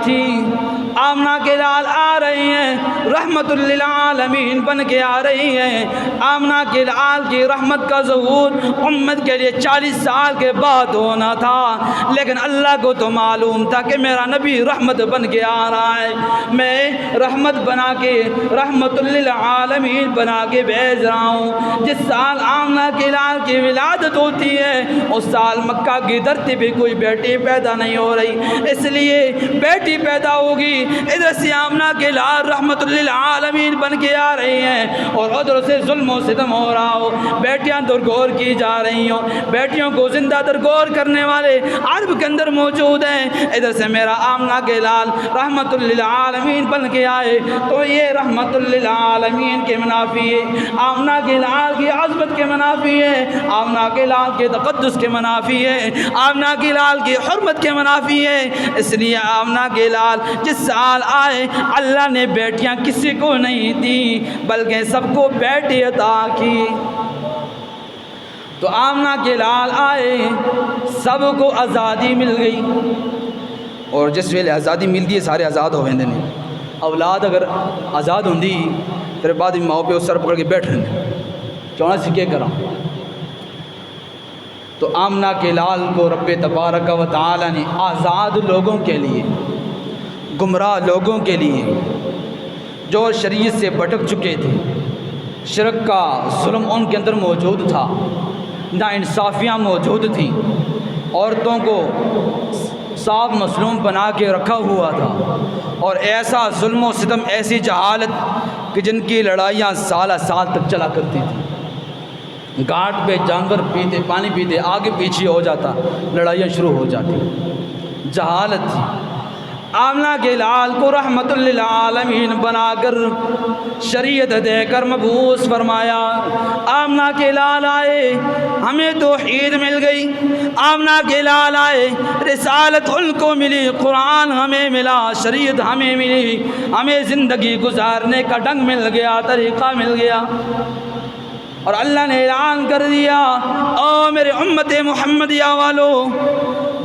تھی آمنہ کے لال آ رہی ہیں، رحمت للعالمین بن کے آ رہی ہیں۔ آمنہ کے لال کی رحمت کا ظہور امت کے لیے 40 سال کے بعد ہونا تھا، لیکن اللہ کو تو معلوم تھا کہ میرا نبی رحمت بن کے آ رہا ہے، میں رحمت بنا کے رحمت للعالمین بنا کے بھیج رہا ہوں۔ جس سال آمنہ کے لال کی ولادت ہوتی ہے اس سال مکہ کی دھرتی پہ کوئی بیٹی پیدا نہیں ہو رہی، اس لیے بیٹی پیدا ہوگی ادھر سے آمنہ کے لال رحمت للعالمین بن کے آ رہی ہیں، اور ادھر سے ظلم و ستم ہو رہا ہو، بیٹیاں درگور کی جا رہی ہوں، بیٹیوں کو زندہ درگور کرنے والے عرب کے اندر موجود ہیں، ادھر سے میرا آمنہ کے لال رحمت للعالمین بن کے آئے تو یہ رحمت للعالمین کے منافی ہے، آمنہ کے لال کی عظمت کے منافی ہے، آمنہ کے لال کے تقدس کے منافی ہے، آمنہ کے لال کی حرمت کے منافی ہے۔ اس لیے آمنہ کے لال جس سال آئے اللہ نے بیٹیاں کسی کو نہیں دی بلکہ سب کو بیٹی عطا کی۔ تو آمنہ کے لال آئے سب کو آزادی مل گئی، اور جس ویلے آزادی ملتی ہے سارے آزاد ہو ویندے نے۔ اولاد اگر آزاد ہوندی پھر بعد میں ماں پہ سر پکڑ کے بیٹھ رہے چونا سکے کرا۔ تو آمنہ کے لال کو رب تبارک و تعالی نے آزاد لوگوں کے لیے، گمراہ لوگوں کے لیے جو شریعت سے بھٹک چکے تھے، شرک کا ظلم ان کے اندر موجود تھا، ناانصافیاں موجود تھیں، عورتوں کو صاف مظلوم بنا کے رکھا ہوا تھا، اور ایسا ظلم و ستم، ایسی جہالت کہ جن کی لڑائیاں سالہ سال تک چلا کرتی تھیں۔ گھاٹ پہ جانور پیتے پانی پیتے آگے پیچھے ہو جاتا، لڑائیاں شروع ہو جاتی، جہالت تھی۔ آمنہ کے لال کو رحمت للعالمین بنا کر شریعت دے کر مبعوث فرمایا۔ آمنہ کے لال آئے ہمیں توحید مل گئی، آمنہ کے لال آئے رسالت ان کو ملی، قرآن ہمیں ملا، شریعت ہمیں ملی، ہمیں زندگی گزارنے کا ڈھنگ مل گیا، طریقہ مل گیا، اور اللہ نے اعلان کر دیا او میرے امت محمدیہ والو،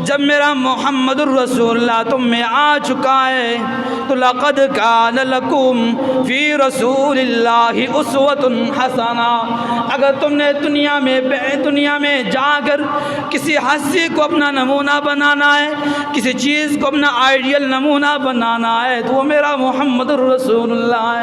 جب میرا محمد الرسول اللہ تم میں آ چکا ہے تو لقد کان لکم فی رسول اللہ اسوۃ حسنہ، اگر تم نے دنیا میں جا کر کسی ہستی کو اپنا نمونہ بنانا ہے، کسی چیز کو اپنا آئیڈیل نمونہ بنانا ہے تو وہ میرا محمد الرسول اللہ ہے۔